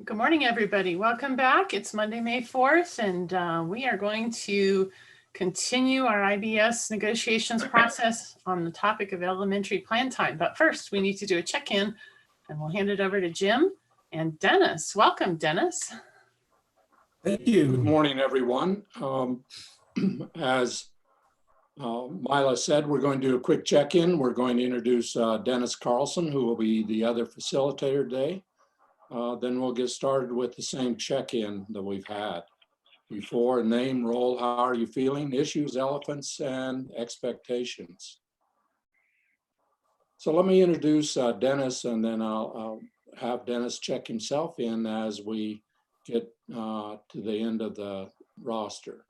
Good morning, everybody. Welcome back. It's Monday, May 4th, and we are going to continue our IBS negotiations process on the topic of elementary plan time. But first, we need to do a check-in, and we'll hand it over to Jim and Dennis. Welcome, Dennis. Thank you. Good morning, everyone. As Mila said, we're going to do a quick check-in. We're going to introduce Dennis Carlson, who will be the other facilitator today. Then we'll get started with the same check-in that we've had before. Name, role, how are you feeling, issues, elephants, and expectations. So let me introduce Dennis, and then I'll have Dennis check himself in as we get to the end of the roster.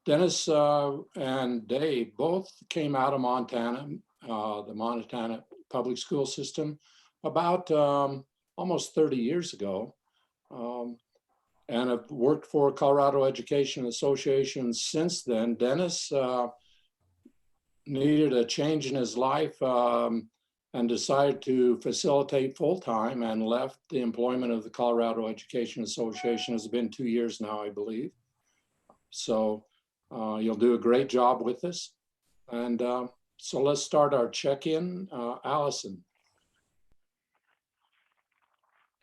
Dennis and Dave both came out of Montana, the Montana public school system, about almost 30 years ago, and have worked for Colorado Education Association since then. Dennis needed a change in his life and decided to facilitate full-time and left the employment of the Colorado Education Association. It's been 2 years now, I believe. So you'll do a great job with this. And so let's start our check-in. Allison.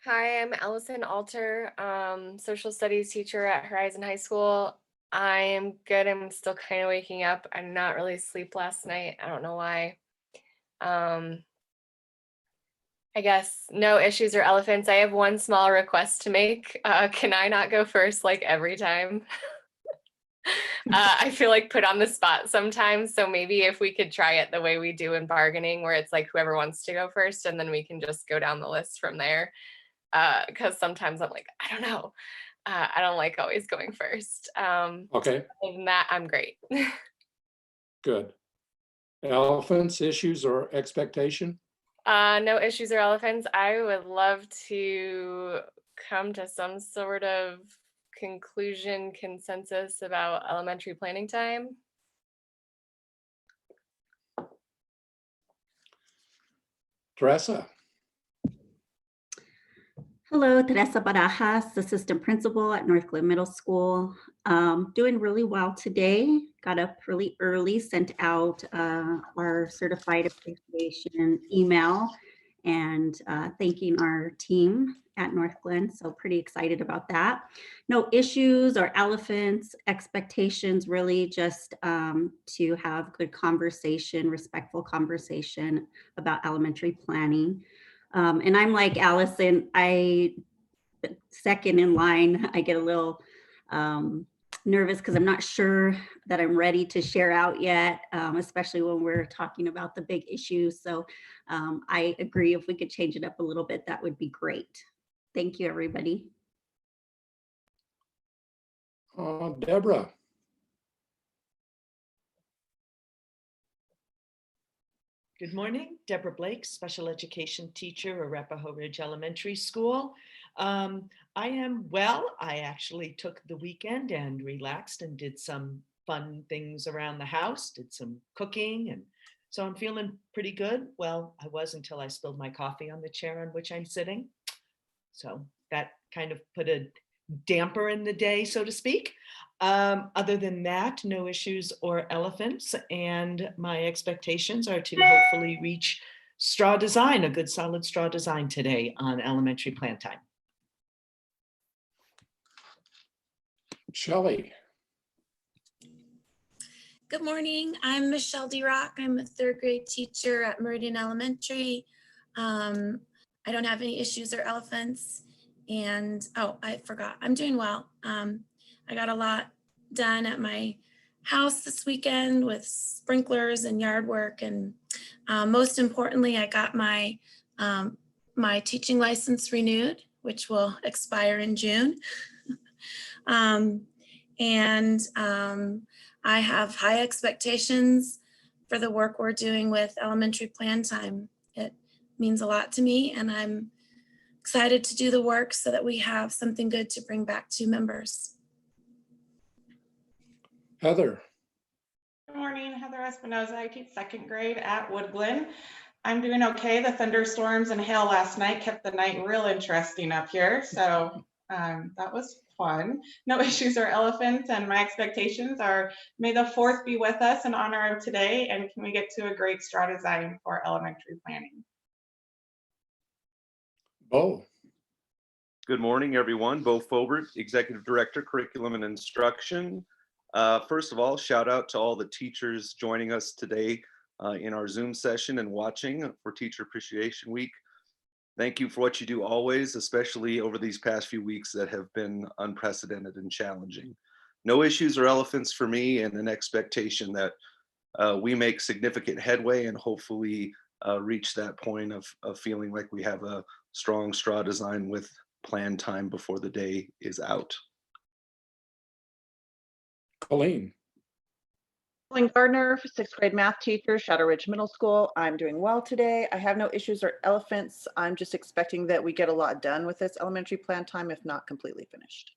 Hi, I'm Allison Alter, social studies teacher at Horizon High School. I am good. I'm still kind of waking up. I did not really sleep last night. I don't know why. I guess no issues or elephants. I have one small request to make. Can I not go first like every time? I feel like put on the spot sometimes. So maybe if we could try it the way we do in bargaining, where it's like whoever wants to go first, and then we can just go down the list from there. Because sometimes I'm like, I don't know. I don't like always going first. Okay. Other than that, I'm great. Good. Elephants, issues, or expectation? No issues or elephants. I would love to come to some sort of conclusion, consensus about elementary planning time. Teresa. Hello, Teresa Barajas, assistant principal at North Glen Middle School. Doing really well today. Got up really early, sent out our certified appreciation email and thanking our team at North Glen. So pretty excited about that. No issues or elephants, expectations, really just to have good conversation, respectful conversation about elementary planning. And I'm like Allison, second in line, I get a little nervous because I'm not sure that I'm ready to share out yet, especially when we're talking about the big issues. So I agree, if we could change it up a little bit, that would be great. Thank you, everybody. Deborah. Good morning, Deborah Blake, special education teacher, Arapahoe Ridge Elementary School. I am well. I actually took the weekend and relaxed and did some fun things around the house, did some cooking, and so I'm feeling pretty good. Well, I was until I spilled my coffee on the chair on which I'm sitting. So that kind of put a damper in the day, so to speak. Other than that, no issues or elephants, and my expectations are to hopefully reach straw design, a good solid straw design today on elementary plan time. Shelley. Good morning, I'm Michelle D-Rock. I'm a third grade teacher at Meridian Elementary. I don't have any issues or elephants. And oh, I forgot, I'm doing well. I got a lot done at my house this weekend with sprinklers and yard work. And most importantly, I got my my teaching license renewed, which will expire in June. I have high expectations for the work we're doing with elementary plan time. It means a lot to me, and I'm excited to do the work so that we have something good to bring back to members. Heather. Good morning, Heather Espinoza. I teach second grade at Wood Glen. I'm doing okay. The thunderstorms and hail last night kept the night real interesting up here. So That was fun. No issues or elephants, and my expectations are may the 4th be with us in honor of today, and can we get to a great straw design for elementary planning? Bo. Good morning, everyone. Bo Fobert, Executive Director, Curriculum and Instruction. First of all, shout out to all the teachers joining us today in our Zoom session and watching for Teacher Appreciation Week. Thank you for what you do always, especially over these past few weeks that have been unprecedented and challenging. No issues or elephants for me, and an expectation that we make significant headway and hopefully reach that point of feeling like we have a strong straw design with planned time before the day is out. Colleen. Colleen Gardner, 6th grade math teacher, Shadow Ridge Middle School. I'm doing well today. I have no issues or elephants. I'm just expecting that we get a lot done with this elementary plan time, if not completely finished.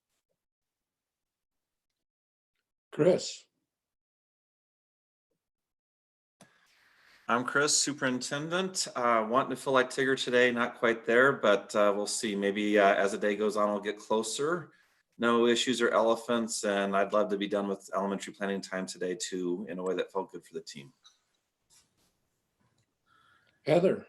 Chris. I'm Chris, superintendent. Wanting to feel like Tigger today, not quite there, but we'll see. Maybe as the day goes on, we'll get closer. No issues or elephants, and I'd love to be done with elementary planning time today too, in a way that felt good for the team. Heather.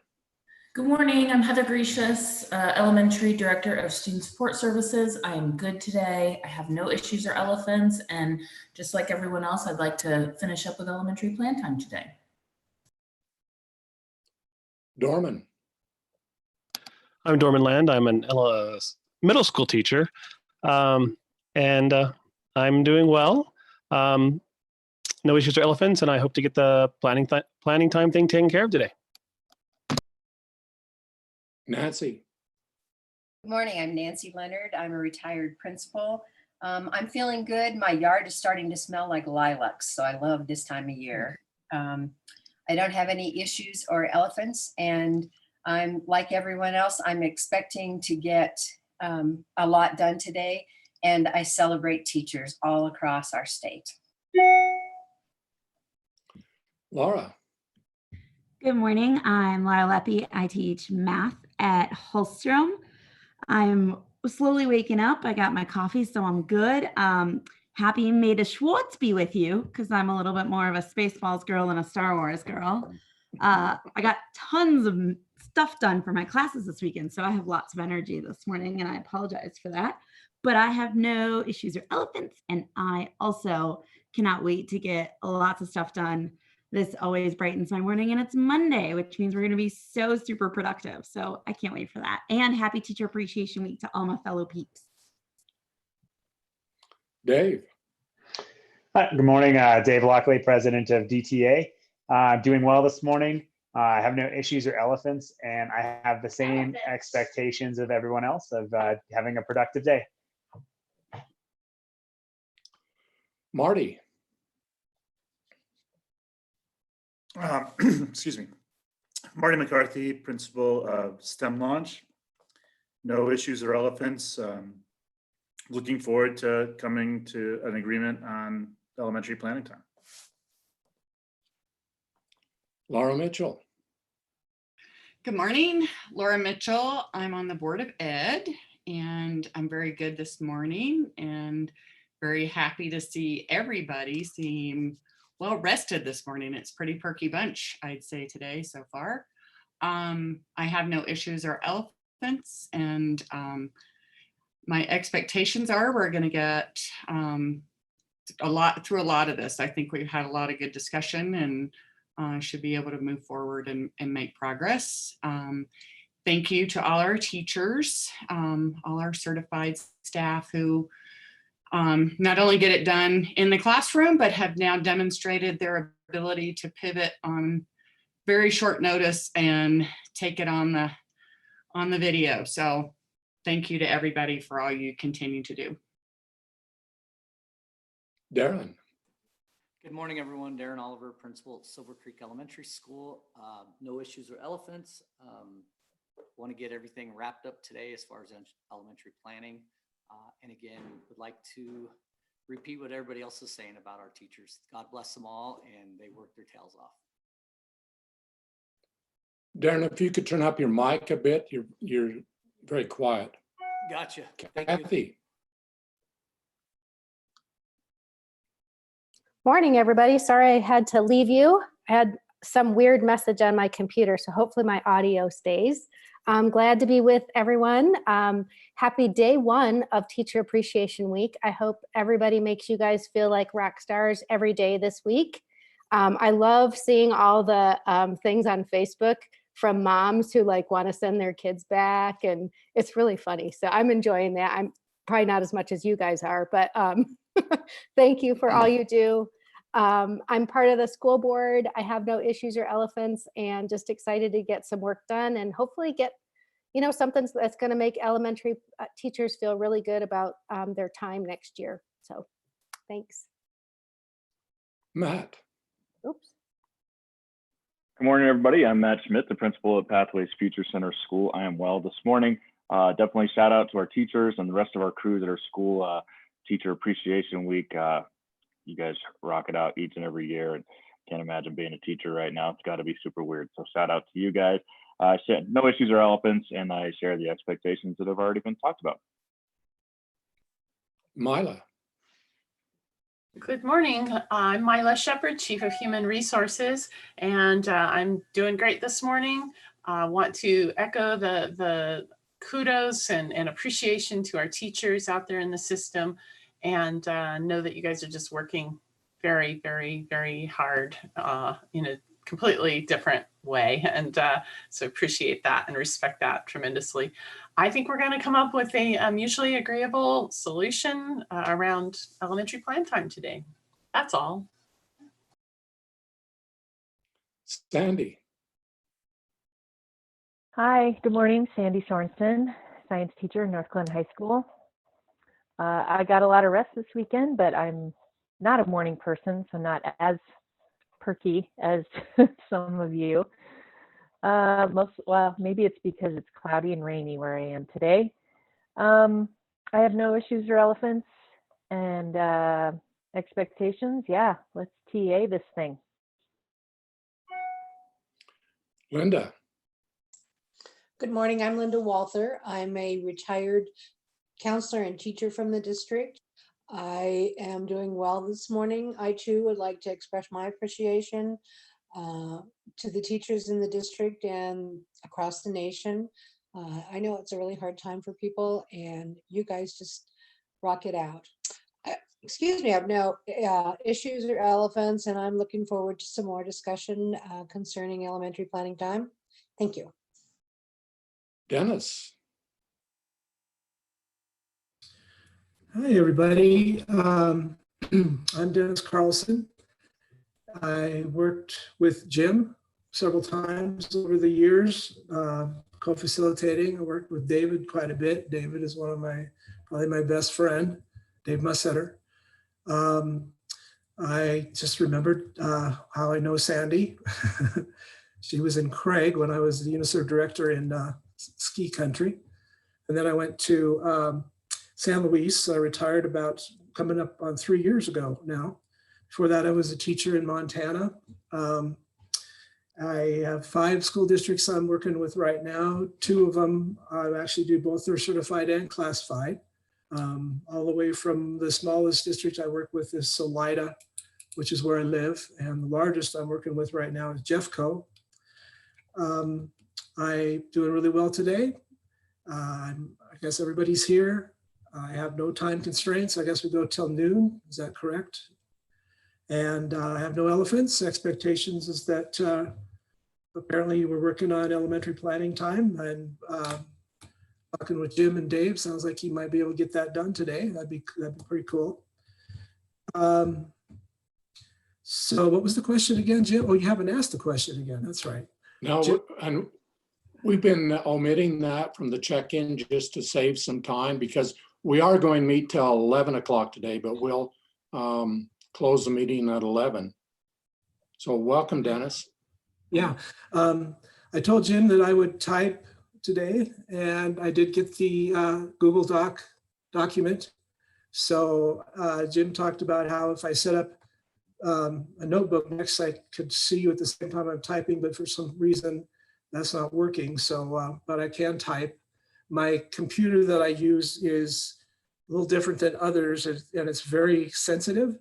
Good morning, I'm Heather Gracious, Elementary Director of Student Support Services. I am good today. I have no issues or elephants, and just like everyone else, I'd like to finish up with elementary plan time today. Dorman. I'm Dorman Land. I'm an middle school teacher, and I'm doing well. No issues or elephants, and I hope to get the planning time thing taken care of today. Nancy. Good morning, I'm Nancy Leonard. I'm a retired principal. I'm feeling good. My yard is starting to smell like lilacs, so I love this time of year. I don't have any issues or elephants, and I'm like everyone else, I'm expecting to get a lot done today, and I celebrate teachers all across our state. Laura. Good morning, I'm Laura Leppi. I teach math at Holstrom. I'm slowly waking up. I got my coffee, so I'm good. Happy May the Schwartz be with you, because I'm a little bit more of a Spaceballs girl than a Star Wars girl. I got tons of stuff done for my classes this weekend, so I have lots of energy this morning, and I apologize for that. But I have no issues or elephants, and I also cannot wait to get lots of stuff done. This always brightens my morning, and it's Monday, which means we're going to be so super productive. So I can't wait for that. And happy Teacher Appreciation Week to all my fellow peeps. Dave. Hi, good morning, Dave Lockley, president of DTA. Doing well this morning. I have no issues or elephants, and I have the same expectations of everyone else of having a productive day. Marty. Excuse me. Marty McCarthy, principal of STEM Launch. No issues or elephants. Looking forward to coming to an agreement on elementary planning time. Laura Mitchell. Good morning, Laura Mitchell. I'm on the Board of Ed, and I'm very good this morning and very happy to see everybody seem well rested this morning. It's a pretty perky bunch, I'd say, today so far. I have no issues or elephants, and my expectations are we're going to get a lot of this. I think we've had a lot of good discussion, and should be able to move forward and make progress. Thank you to all our teachers, all our certified staff who not only get it done in the classroom, but have now demonstrated their ability to pivot on very short notice and take it on the video. So thank you to everybody for all you continue to do. Darren. Good morning, everyone. Darren Oliver, principal at Silver Creek Elementary School. No issues or elephants. Want to get everything wrapped up today as far as elementary planning. And again, would like to repeat what everybody else is saying about our teachers. God bless them all, and they work their tails off. Darren, if you could turn up your mic a bit, you're very quiet. Gotcha. Thank you. Kathy. Morning, everybody. Sorry I had to leave you. I had some weird message on my computer, so hopefully my audio stays. I'm glad to be with everyone. Happy day one of Teacher Appreciation Week. I hope everybody makes you guys feel like rock stars every day this week. I love seeing all the things on Facebook from moms who like want to send their kids back, and it's really funny. So I'm enjoying that. I'm probably not as much as you guys are, but thank you for all you do. I'm part of the school board. I have no issues or elephants, and just excited to get some work done and hopefully get, something that's going to make elementary teachers feel really good about their time next year. So thanks. Matt. Oops. Good morning, everybody. I'm Matt Schmidt, the principal at Pathways Future Center School. I am well this morning. Definitely shout out to our teachers and the rest of our crews at our school. Teacher Appreciation Week. You guys rock it out each and every year. And can't imagine being a teacher right now. It's got to be super weird. So shout out to you guys. No issues or elephants, and I share the expectations that have already been talked about. Mila. Good morning. I'm Mila Shepard, Chief of Human Resources, and I'm doing great this morning. I want to echo the kudos and appreciation to our teachers out there in the system, and know that you guys are just working very, very, very hard in a completely different way. And so appreciate that and respect that tremendously. I think we're going to come up with a mutually agreeable solution around elementary plan time today. That's all. Sandy. Hi, good morning. Sandy Sorensen, science teacher in North Glen High School. I got a lot of rest this weekend, but I'm not a morning person, so not as perky as some of you. Well, maybe it's because it's cloudy and rainy where I am today. I have no issues or elephants, and expectations. Yeah, let's TA this thing. Linda. Good morning. I'm Linda Walther. I'm a retired counselor and teacher from the district. I am doing well this morning. I too would like to express my appreciation to the teachers in the district and across the nation. I know it's a really hard time for people, and you guys just rock it out. Excuse me, I have no issues or elephants, and I'm looking forward to some more discussion concerning elementary planning time. Thank you. Dennis. Hi, everybody. I'm Dennis Carlson. I worked with Jim several times over the years, co-facilitating. I worked with David quite a bit. David is one of probably my best friend, Dave Mussetter. I just remembered how I know Sandy. She was in Craig when I was the UNICEF director in ski country. And then I went to San Luis. I retired about coming up on 3 years ago now. Before that, I was a teacher in Montana. I have 5 school districts I'm working with right now. 2 of them, I actually do both their certified and classified. All the way from the smallest district I work with is Salida, which is where I live. And the largest I'm working with right now is Jeffco. I'm doing really well today. I guess everybody's here. I have no time constraints. I guess we go till noon. Is that correct? And I have no elephants. Expectations is that apparently we're working on elementary planning time, and talking with Jim and Dave. Sounds like he might be able to get that done today. That'd be pretty cool. So what was the question again, Jim? Oh, you haven't asked the question again. That's right. No, and we've been omitting that from the check-in just to save some time, because we are going to meet till 11 o'clock today, but we'll close the meeting at 11. So welcome, Dennis. Yeah, I told Jim that I would type today, and I did get the Google document. So Jim talked about how if I set up a notebook next, I could see you at the same time I'm typing, but for some reason that's not working. So, but I can type. My computer that I use is a little different than others, and it's very sensitive.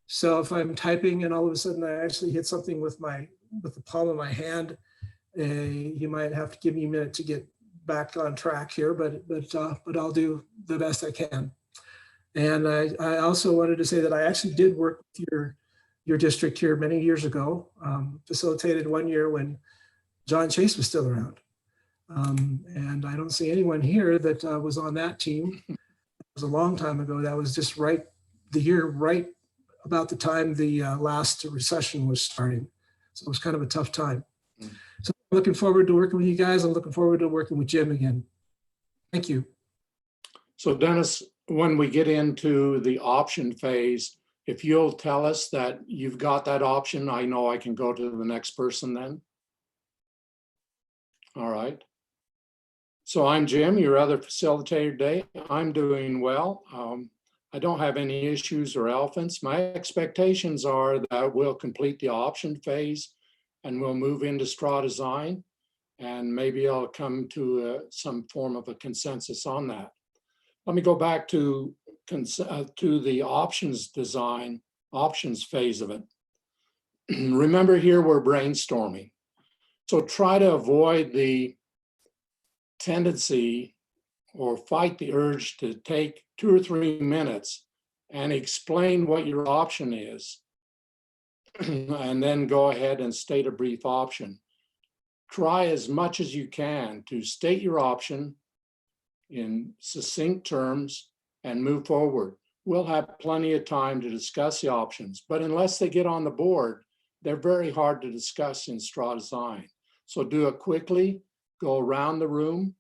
So if I'm typing and all of a sudden I actually hit something with the palm of my hand, you might have to give me a minute to get back on track here, but I'll do the best I can. And I also wanted to say that I actually did work with your district here many years ago, facilitated one year when John Chase was still around. And I don't see anyone here that was on that team. It was a long time ago. That was just right about the time the last recession was starting. So it was kind of a tough time. So I'm looking forward to working with you guys. I'm looking forward to working with Jim again. Thank you. So Dennis, when we get into the option phase, if you'll tell us that you've got that option, I know I can go to the next person then. All right. So I'm Jim, your other facilitator today. I'm doing well. I don't have any issues or elephants. My expectations are that we'll complete the option phase and we'll move into straw design, and maybe I'll come to some form of a consensus on that. Let me go back to the options phase of it. Remember, here we're brainstorming. So try to avoid the tendency or fight the urge to take 2 or 3 minutes and explain what your option is, and then go ahead and state a brief option. Try as much as you can to state your option in succinct terms and move forward. We'll have plenty of time to discuss the options, but unless they get on the board, they're very hard to discuss in straw design. So do it quickly, go around the room,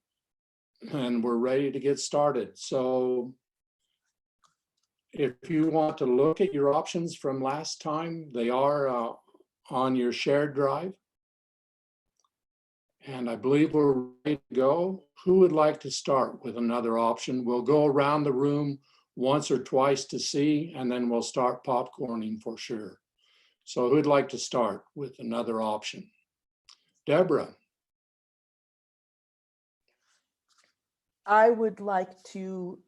and we're ready to get started. So if you want to look at your options from last time, they are on your shared drive. And I believe we're ready to go. Who would like to start with another option? We'll go around the room once or twice to see, and then we'll start popcorning for sure. So who'd like to start with another option? Deborah. I would like to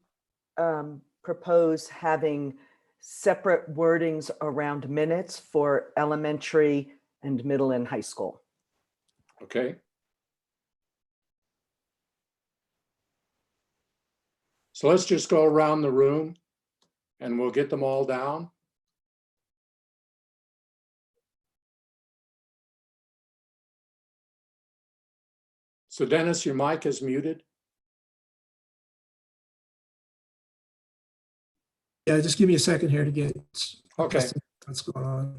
propose having separate wordings around minutes for elementary and middle and high school. Okay. So let's just go around the room and we'll get them all down. So Dennis, your mic is muted. Yeah, just give me a second here to get okay. What's going on.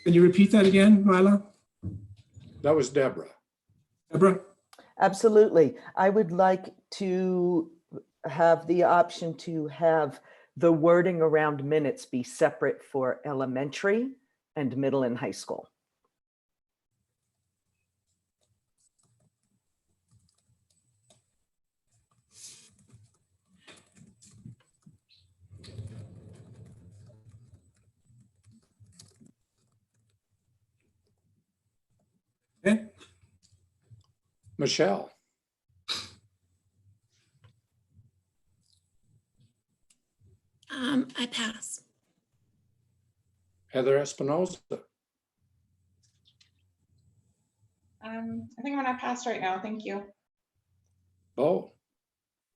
Can you repeat that again, Mila? That was Deborah. Deborah? Absolutely. I would like to have the option to have the wording around minutes be separate for elementary and middle and high school. Okay. Michelle. I pass. Heather Espinoza. I think I'm gonna pass right now. Thank you. Bo.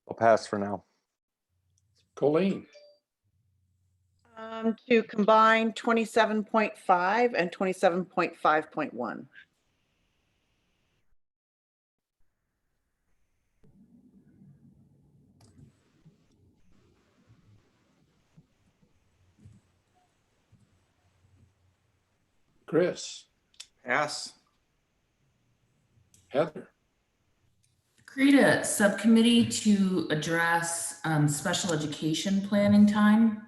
I'll pass for now. Colleen. To combine 27.5 and 27.5.1. Chris. Pass. Heather. Create a subcommittee to address special education planning time.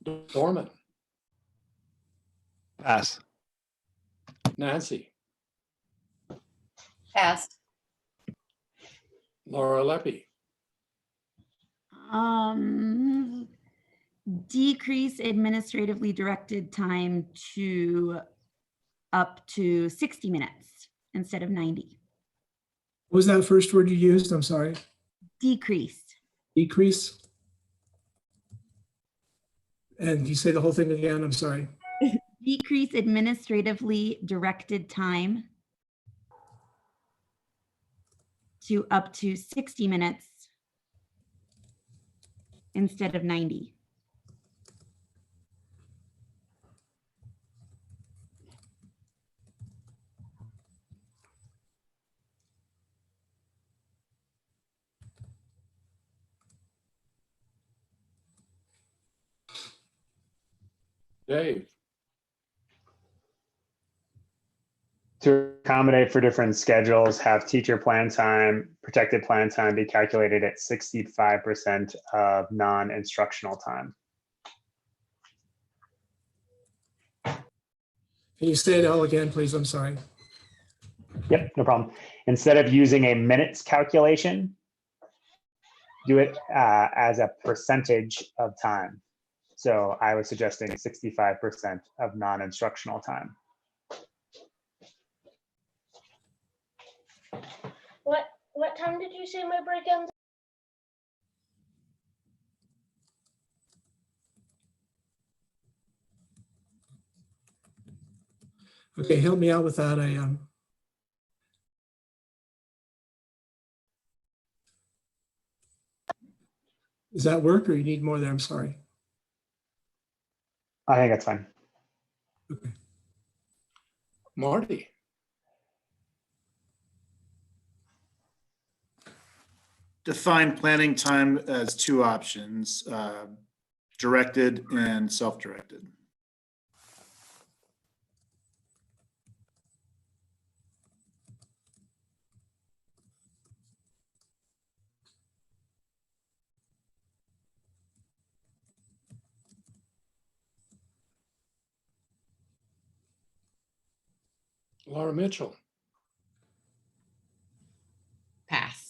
Dorman, Pass. Nancy, Pass. Laura Leppi, Decrease administratively directed time to up to 60 minutes instead of 90. What was that first word you used? I'm sorry. Decrease. Decrease. And you say the whole thing again? I'm sorry. Decrease administratively directed time to up to 60 minutes instead of 90. Dave, To accommodate for different schedules, have teacher plan time, protected plan time be calculated at 65% of non-instructional time. Can you say it all again, please? I'm sorry. Yep, no problem. Instead of using a minutes calculation, do it as a percentage of time. So I was suggesting 65% of non-instructional time. What time did you say my break ends? Okay, help me out with that. Does that work or you need more there? I'm sorry. I think that's fine. Okay. Marty, Define planning time as two options, directed and self-directed. Laura Mitchell, Pass.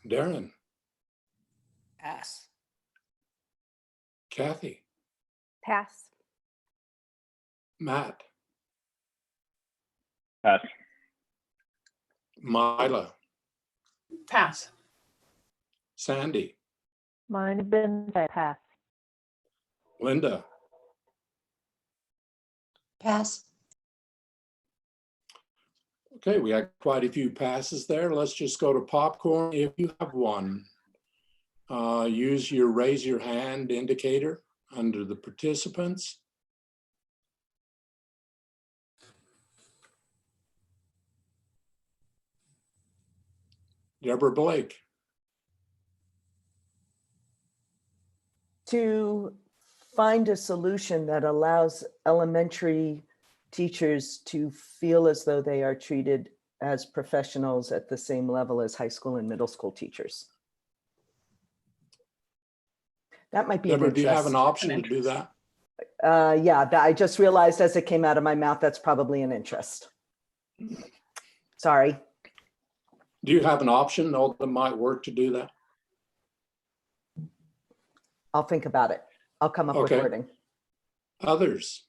Darren, Pass. Kathy, Pass. Matt, Pass. Mila, Pass. Sandy, Mine have been pass. Linda, Pass. Okay, we had quite a few passes there. Let's just go to popcorn if you have one. Use your raise your hand indicator under the participants. Deborah Blake. To find a solution that allows elementary teachers to feel as though they are treated as professionals at the same level as high school and middle school teachers. That might be of Deborah, do you have an interest. option to do that? Yeah, I just realized as it came out of my mouth, that's probably an interest. Sorry. Do you have an option though that might work to do that? I'll think about it. I'll come up with Okay. wording. Others?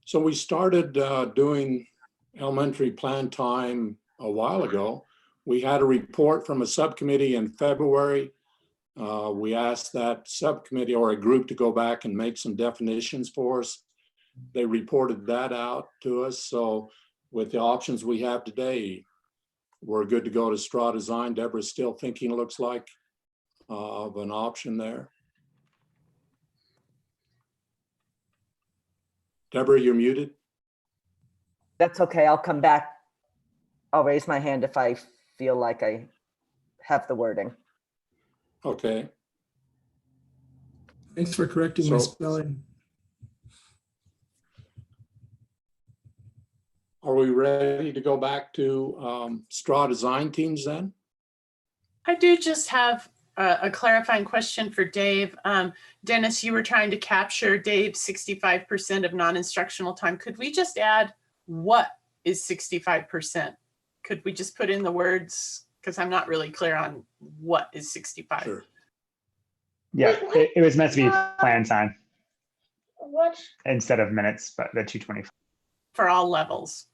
So we started doing elementary plan time a while ago. We had a report from a subcommittee in February. We asked that subcommittee or a group to go back and make some definitions for us. They reported that out to us. So with the options we have today, we're good to go to straw design. Deborah's still thinking, it looks like, of an option there. Deborah, you're muted. That's okay. I'll come back. I'll raise my hand if I feel like I have the wording. Okay. Thanks for correcting my spelling. Are we ready to go back to straw design teams then? I do just have a clarifying question for Dave. Dennis, you were trying to capture Dave's 65% of non-instructional time. Could we just add what is 65%? Could we just put in the words? Because I'm not really clear on what is 65. Sure. Yeah, it was meant to be plan time What? instead of minutes, but the 225. For all levels.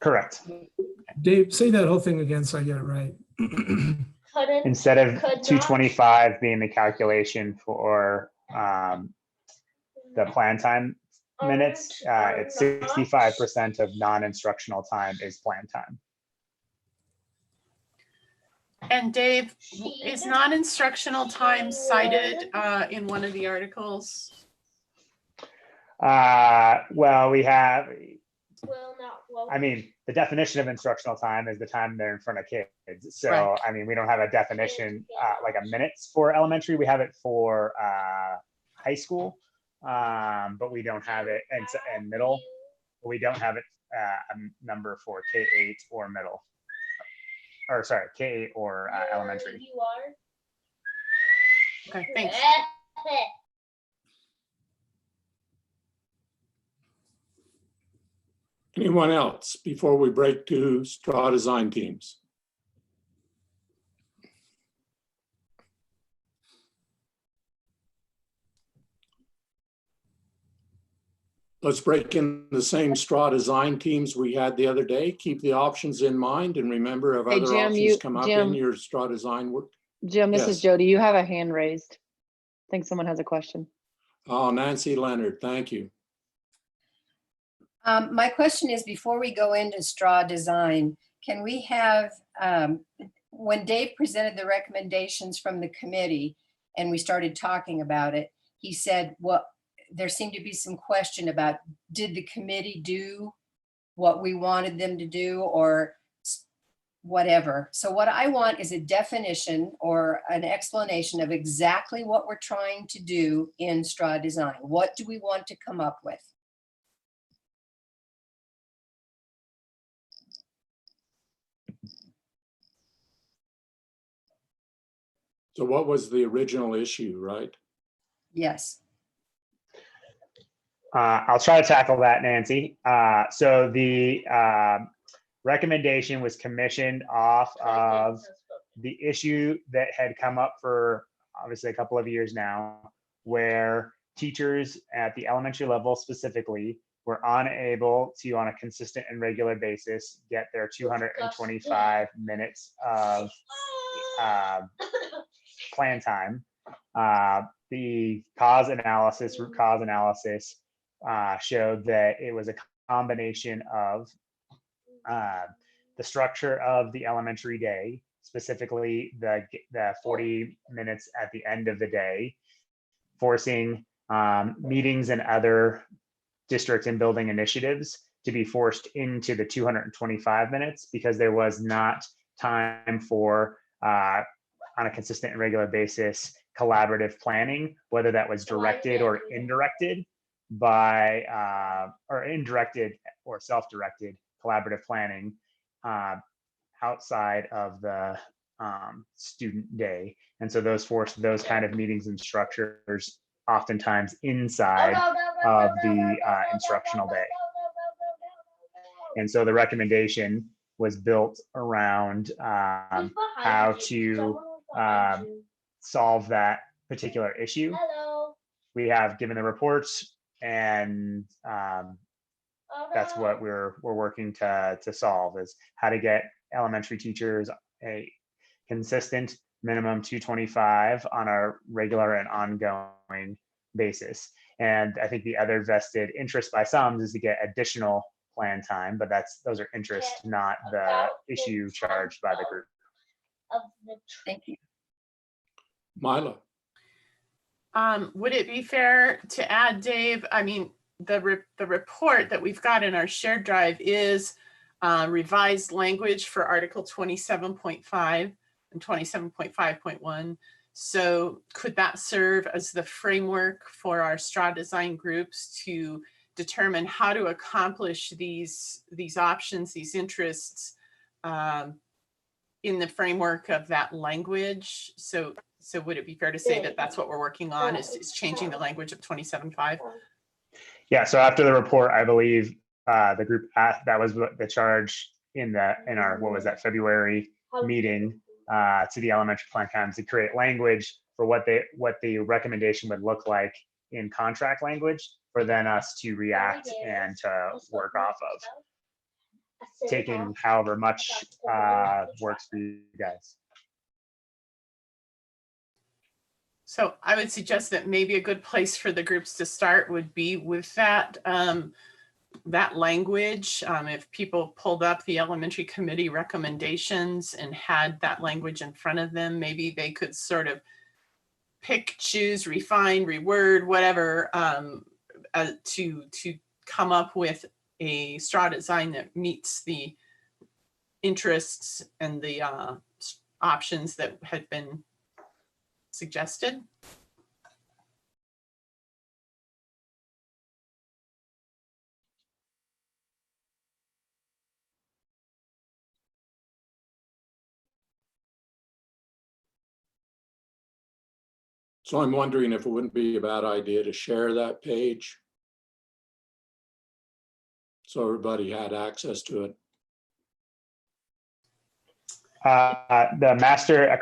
Correct. Dave, say that whole thing again so I get it right. Couldn't. Instead of Could not. 225 being the calculation for the plan time minutes, it's 65% of non-instructional time is plan time. And Dave, is non-instructional time cited in one of the articles? Well, we have, Well, not well. I mean, the definition of instructional time is the time they're in front of kids. So, Right. I mean, we don't have a definition like a minutes for elementary. We have it for high school, but we don't have it in middle. We don't have it a number for K-8 or middle. Or sorry, K-8 or elementary. You are. Okay, thanks. Anyone else before we break to straw design teams? Let's break in the same straw design teams we had the other day. Keep the options in mind and remember if Hey, other Jim, options come up in Jim, your straw design work. Jim, this is Yes. Jody. You have a hand raised. I think someone has a question. Oh, Nancy Leonard, thank you. My question is, before we go into straw design, can we have, when Dave presented the recommendations from the committee and we started talking about it, he said, well, there seemed to be some question about, did the committee do what we wanted them to do or whatever? So what I want is a definition or an explanation of exactly what we're trying to do in straw design. What do we want to come up with? So what was the original issue, right? Yes. I'll try to tackle that, Nancy. So the recommendation was commissioned off of the issue that had come up for obviously a couple of years now, where teachers at the elementary level specifically were unable to, on a consistent and regular basis, get their 225 minutes of plan time. The root cause analysis showed that it was a combination of the structure of the elementary day, specifically the 40 minutes at the end of the day, forcing meetings and other district and building initiatives to be forced into the 225 minutes because there was not time for, on a consistent and regular basis, collaborative planning, whether that was directed or indirected by, or indirected or self-directed collaborative planning outside of the student day. And so those forced those kind of meetings and structures oftentimes inside of the instructional day. And so the recommendation was built around how to solve that particular issue. We have given the reports, and that's what we're working to solve, is how to get elementary teachers a consistent minimum 225 on a regular and ongoing basis. And I think the other vested interest by some is to get additional plan time, but those are interests, not the issue charged by the group. Thank you. Mila. Would it be fair to add, Dave? I mean, the report that we've got in our shared drive is revised language for Article 27.5 and 27.5.1. So could that serve as the framework for our straw design groups to determine how to accomplish these options, these interests in the framework of that language. So would it be fair to say that that's what we're working on, is changing the language of 27.5? Yeah, so after the report, I believe the group that was the charge in our, what was that, February meeting to the elementary plan times to create language for what the recommendation would look like in contract language for then us to react and to work off of, taking however much works for you guys. So I would suggest that maybe a good place for the groups to start would be with that that language. If people pulled up the elementary committee recommendations and had that language in front of them, maybe they could sort of pick, choose, refine, reword, whatever, to come up with a straw design that meets the interests and the options that had been suggested. So I'm wondering if it wouldn't be a bad idea to share that page so everybody had access to it. The master